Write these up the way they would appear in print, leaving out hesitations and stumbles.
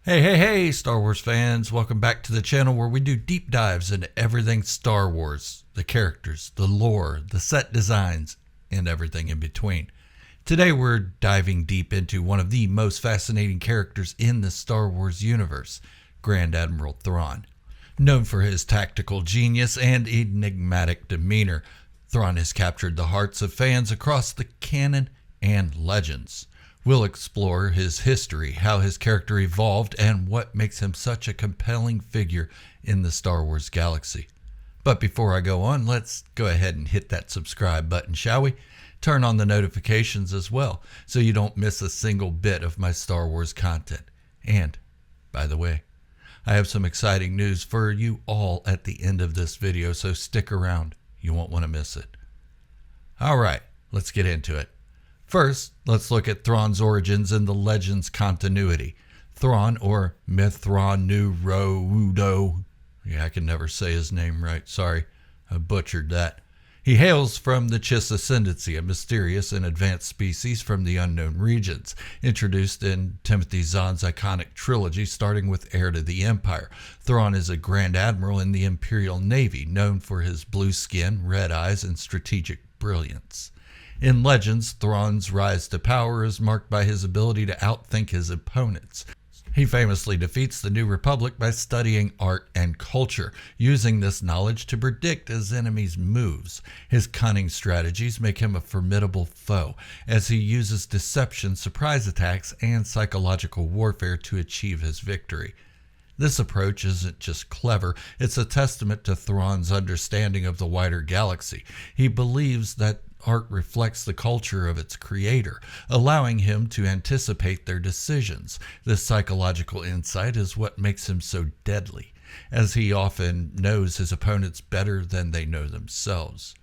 Hey, Star Wars fans. Welcome back to the channel where we do deep dives into everything Star Wars, the characters, the lore, the set designs, and everything in between. Today we're diving deep into one of the most fascinating characters in the Star Wars universe, Grand Admiral Thrawn. Known for his tactical genius and enigmatic demeanor, Thrawn has captured the hearts of fans across the canon and legends. We'll explore his history, how his character evolved, and what makes him such a compelling figure in the Star Wars galaxy. But before I go on, let's go ahead and hit that subscribe button, shall we? Turn on the notifications as well, so you don't miss a single bit of my Star Wars content. And, by the way, I have some exciting news for you all at the end of this video, so stick around. You won't want to miss it. Alright, let's get into it. First, let's look at Thrawn's origins in the Legends continuity. Thrawn, or Mithra-Nu-Ro-Udo. Yeah, I can never say his name right. Sorry, I butchered that. He hails from the Chiss ascendancy, a mysterious and advanced species from the unknown regions, introduced in Timothy Zahn's iconic trilogy, starting with Heir to the Empire. Thrawn is a Grand Admiral in the Imperial Navy, known for his blue skin, red eyes, and strategic brilliance. In Legends, Thrawn's rise to power is marked by his ability to outthink his opponents. He famously defeats the New Republic by studying art and culture, using this knowledge to predict his enemies' moves. His cunning strategies make him a formidable foe, as he uses deception, surprise attacks, and psychological warfare to achieve his victory. This approach isn't just clever, it's a testament to Thrawn's understanding of the wider galaxy. He believes that art reflects the culture of its creator, allowing him to anticipate their decisions. This psychological insight is what makes him so deadly, as he often knows his opponents better than they know themselves.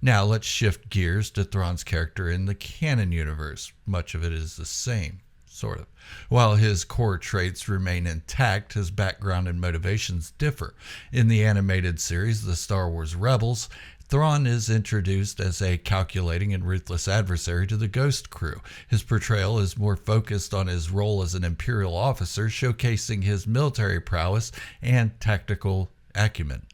Now let's shift gears to Thrawn's character in the Canon universe. Much of it is the same, sort of. While his core traits remain intact, his background and motivations differ. In the animated series, The Star Wars Rebels, Thrawn is introduced as a calculating and ruthless adversary to the Ghost Crew. His portrayal is more focused on his role as an Imperial officer, showcasing his military prowess and tactical acumen.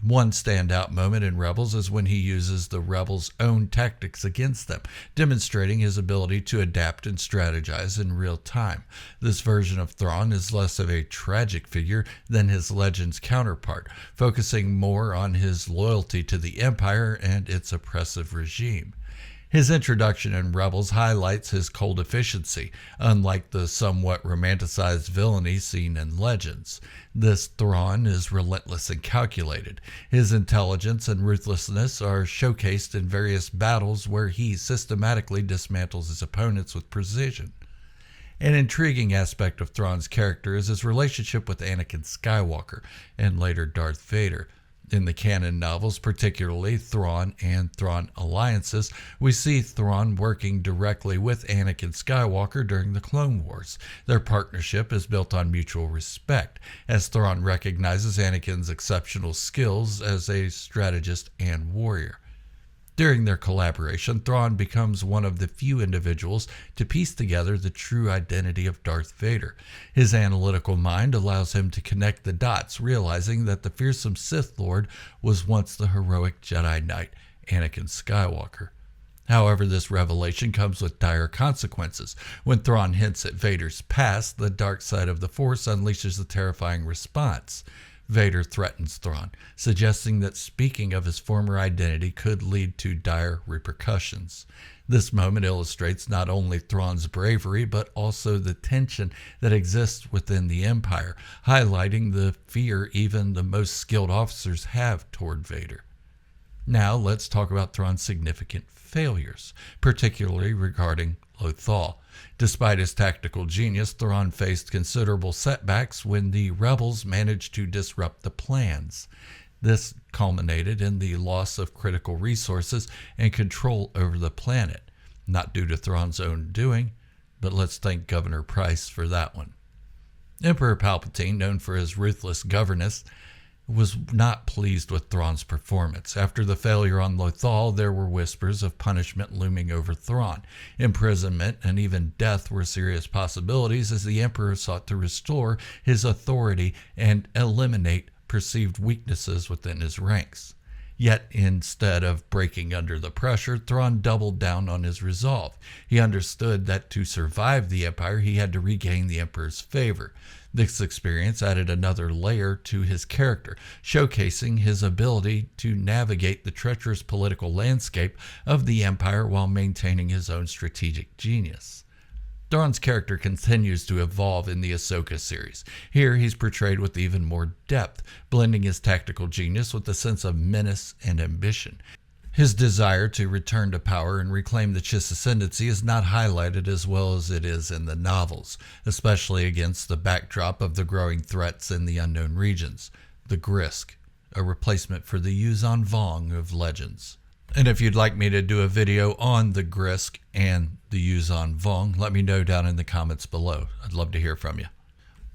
One standout moment in Rebels is when he uses the Rebels' own tactics against them, demonstrating his ability to adapt and strategize in real time. This version of Thrawn is less of a tragic figure than his Legends counterpart, focusing more on his loyalty to the Empire and its oppressive regime. His introduction in Rebels highlights his cold efficiency, unlike the somewhat romanticized villainy seen in Legends. This Thrawn is relentless and calculated. His intelligence and ruthlessness are showcased in various battles where he systematically dismantles his opponents with precision. An intriguing aspect of Thrawn's character is his relationship with Anakin Skywalker and later Darth Vader. In the canon novels, particularly Thrawn and Thrawn Alliances, we see Thrawn working directly with Anakin Skywalker during the Clone Wars. Their partnership is built on mutual respect, as Thrawn recognizes Anakin's exceptional skills as a strategist and warrior. During their collaboration, Thrawn becomes one of the few individuals to piece together the true identity of Darth Vader. His analytical mind allows him to connect the dots, realizing that the fearsome Sith Lord was once the heroic Jedi Knight, Anakin Skywalker. However, this revelation comes with dire consequences. When Thrawn hints at Vader's past, the dark side of the Force unleashes a terrifying response. Vader threatens Thrawn, suggesting that speaking of his former identity could lead to dire repercussions. This moment illustrates not only Thrawn's bravery, but also the tension that exists within the Empire, highlighting the fear even the most skilled officers have toward Vader. Now let's talk about Thrawn's significant failures, particularly regarding Lothal. Despite his tactical genius, Thrawn faced considerable setbacks when the rebels managed to disrupt the plans. This culminated in the loss of critical resources and control over the planet, not due to Thrawn's own doing, but let's thank Governor Price for that one. Emperor Palpatine, known for his ruthless governance, was not pleased with Thrawn's performance. After the failure on Lothal, there were whispers of punishment looming over Thrawn. Imprisonment and even death were serious possibilities as the Emperor sought to restore his authority and eliminate perceived weaknesses within his ranks. Yet, instead of breaking under the pressure, Thrawn doubled down on his resolve. He understood that to survive the Empire, he had to regain the Emperor's favor. This experience added another layer to his character, showcasing his ability to navigate the treacherous political landscape of the Empire while maintaining his own strategic genius. Thrawn's character continues to evolve in the Ahsoka series. Here, he's portrayed with even more depth, blending his tactical genius with a sense of menace and ambition. His desire to return to power and reclaim the Chiss ascendancy is not highlighted as well as it is in the novels, especially against the backdrop of the growing threats in the unknown regions. The Grisk, a replacement for the Yuuzhan Vong of Legends. And if you'd like me to do a video on the Grisk and the Yuuzhan Vong, let me know down in the comments below. I'd love to hear from you.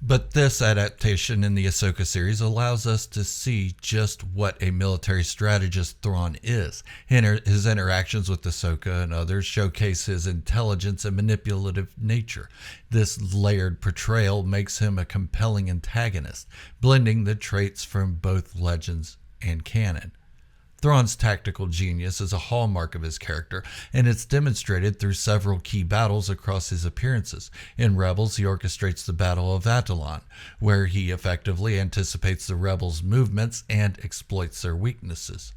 But this adaptation in the Ahsoka series allows us to see just what a military strategist Thrawn is. His interactions with Ahsoka and others showcase his intelligence and manipulative nature. This layered portrayal makes him a compelling antagonist, blending the traits from both Legends and Canon. Thrawn's tactical genius is a hallmark of his character, and it's demonstrated through several key battles across his appearances. In Rebels, he orchestrates the Battle of Atollon, where he effectively anticipates the rebels' movements and exploits their weaknesses.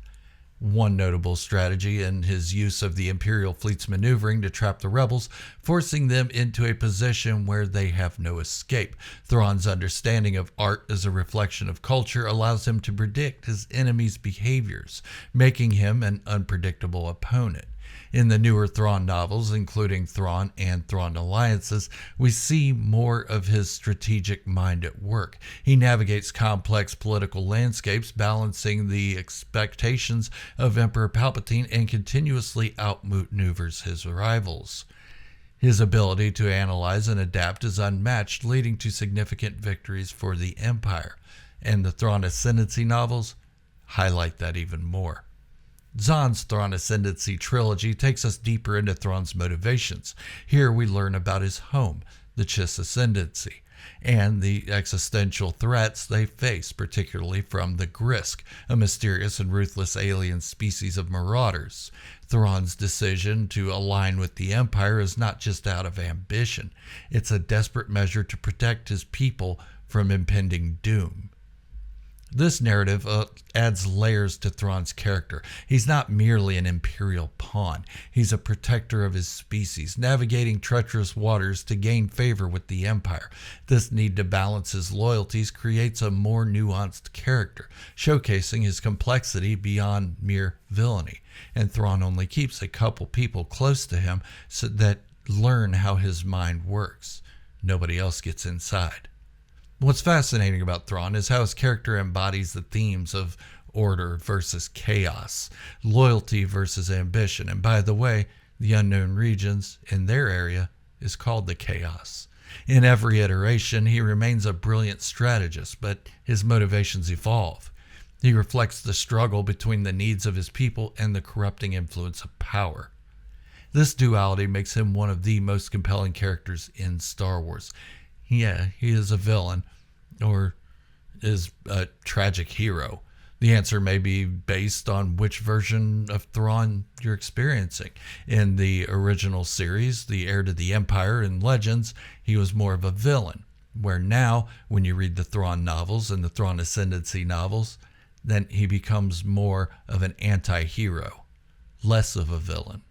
One notable strategy in his use of the Imperial fleet's maneuvering to trap the rebels, forcing them into a position where they have no escape. Thrawn's understanding of art as a reflection of culture allows him to predict his enemies' behaviors, making him an unpredictable opponent. In the newer Thrawn novels, including Thrawn and Thrawn Alliances, we see more of his strategic mind at work. He navigates complex political landscapes, balancing the expectations of Emperor Palpatine and continuously outmaneuvers his rivals. His ability to analyze and adapt is unmatched, leading to significant victories for the Empire. And the Thrawn Ascendancy novels highlight that even more. Zahn's Thrawn Ascendancy trilogy takes us deeper into Thrawn's motivations. Here we learn about his home, the Chiss Ascendancy, and the existential threats they face, particularly from the Grisk, a mysterious and ruthless alien species of marauders. Thrawn's decision to align with the Empire is not just out of ambition. It's a desperate measure to protect his people from impending doom. This narrative adds layers to Thrawn's character. He's not merely an Imperial pawn. He's a protector of his species, navigating treacherous waters to gain favor with the Empire. This need to balance his loyalties creates a more nuanced character, showcasing his complexity beyond mere villainy. And Thrawn only keeps a couple people close to him so that learn how his mind works. Nobody else gets inside. What's fascinating about Thrawn is how his character embodies the themes of order versus chaos, loyalty versus ambition. And by the way, the unknown regions in their area is called the chaos. In every iteration, he remains a brilliant strategist, but his motivations evolve. He reflects the struggle between the needs of his people and the corrupting influence of power. This duality makes him one of the most compelling characters in Star Wars. Yeah, he is a villain, or is a tragic hero. The answer may be based on which version of Thrawn you're experiencing. In the original series, the heir to the Empire and Legends, he was more of a villain, where now, when you read the Thrawn novels and the Thrawn Ascendancy novels, then he becomes more of an anti-hero, less of a villain,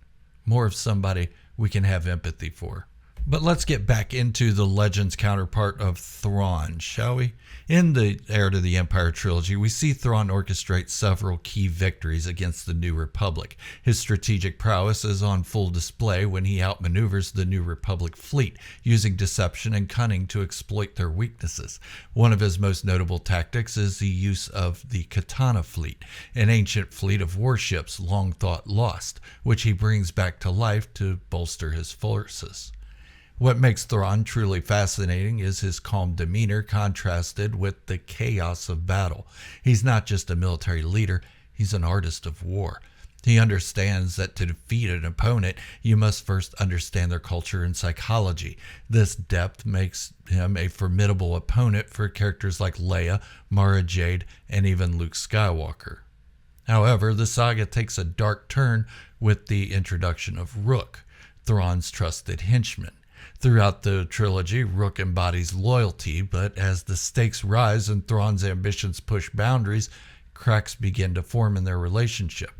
more of somebody we can have empathy for. But let's get back into the Legends counterpart of Thrawn, shall we? In the Heir to the Empire trilogy, we see Thrawn orchestrate several key victories against the New Republic. His strategic prowess is on full display when he outmaneuvers the New Republic fleet, using deception and cunning to exploit their weaknesses. One of his most notable tactics is the use of the Katana fleet, an ancient fleet of warships long thought lost, which he brings back to life to bolster his forces. What makes Thrawn truly fascinating is his calm demeanor contrasted with the chaos of battle. He's not just a military leader, he's an artist of war. He understands that to defeat an opponent, you must first understand their culture and psychology. This depth makes him a formidable opponent for characters like Leia, Mara Jade, and even Luke Skywalker. However, the saga takes a dark turn with the introduction of Rook, Thrawn's trusted henchman. Throughout the trilogy, Rook embodies loyalty, but as the stakes rise and Thrawn's ambitions push boundaries, cracks begin to form in their relationship.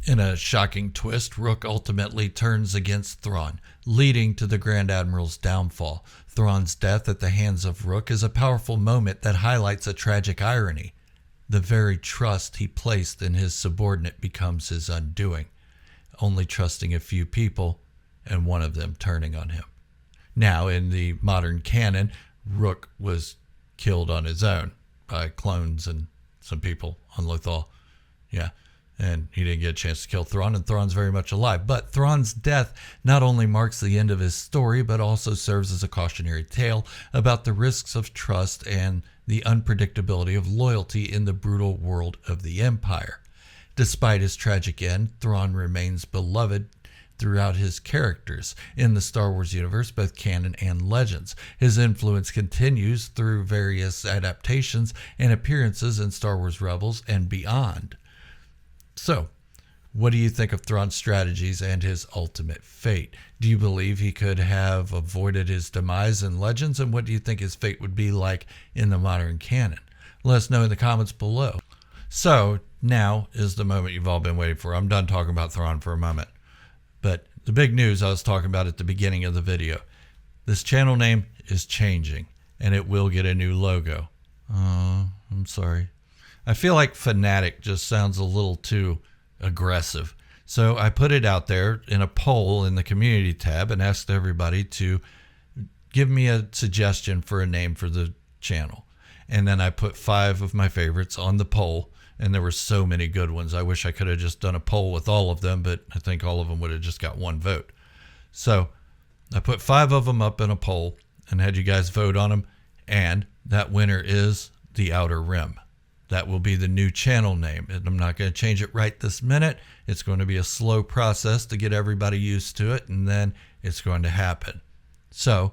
In a shocking twist, Rook ultimately turns against Thrawn, leading to the Grand Admiral's downfall. Thrawn's death at the hands of Rook is a powerful moment that highlights a tragic irony. The very trust he placed in his subordinate becomes his undoing, only trusting a few people and one of them turning on him. Now, in the modern canon, Rook was killed on his own by clones and some people on Lothal. Yeah, and he didn't get a chance to kill Thrawn, and Thrawn's very much alive. But Thrawn's death not only marks the end of his story, but also serves as a cautionary tale about the risks of trust and the unpredictability of loyalty in the brutal world of the Empire. Despite his tragic end, Thrawn remains beloved throughout his characters in the Star Wars universe, both canon and legends. His influence continues through various adaptations and appearances in Star Wars Rebels and beyond. So, what do you think of Thrawn's strategies and his ultimate fate? Do you believe he could have avoided his demise in Legends? And what do you think his fate would be like in the modern canon? Let us know in the comments below. So, now is the moment you've all been waiting for. I'm done talking about Thrawn for a moment. But the big news I was talking about at the beginning of the video. This channel name is changing, and it will get a new logo. I'm sorry. I feel like Fanatic just sounds a little too aggressive. So I put it out there in a poll in the community tab and asked everybody to give me a suggestion for a name for the channel. And then I put 5 of my favorites on the poll, and there were so many good ones. I wish I could have just done a poll with all of them, but I think all of them would have just got 1 vote. So I put 5 of them up in a poll and had you guys vote on them, and that winner is The Outer Rim. That will be the new channel name, and I'm not going to change it right this minute. It's going to be a slow process to get everybody used to it, and then it's going to happen. So,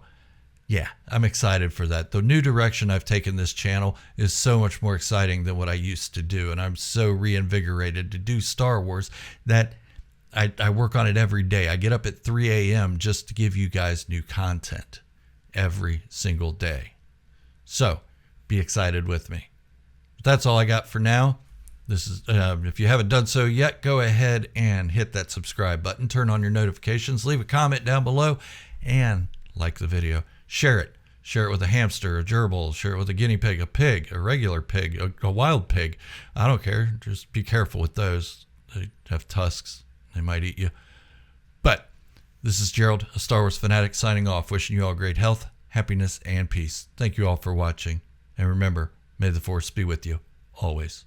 yeah, I'm excited for that. The new direction I've taken this channel is so much more exciting than what I used to do, and I'm so reinvigorated to do Star Wars that I work on it every day. I get up at 3 a.m. just to give you guys new content every single day. So, be excited with me. That's all I got for now. This is if you haven't done so yet, go ahead and hit that subscribe button, turn on your notifications, leave a comment down below, and like the video. Share it. Share it with a hamster, a gerbil, share it with a guinea pig, a pig, a regular pig, a wild pig. I don't care. Just be careful with those. They have tusks. They might eat you. But this is Gerald, a Star Wars fanatic, signing off, wishing you all great health, happiness, and peace. Thank you all for watching. And remember, may the Force be with you always.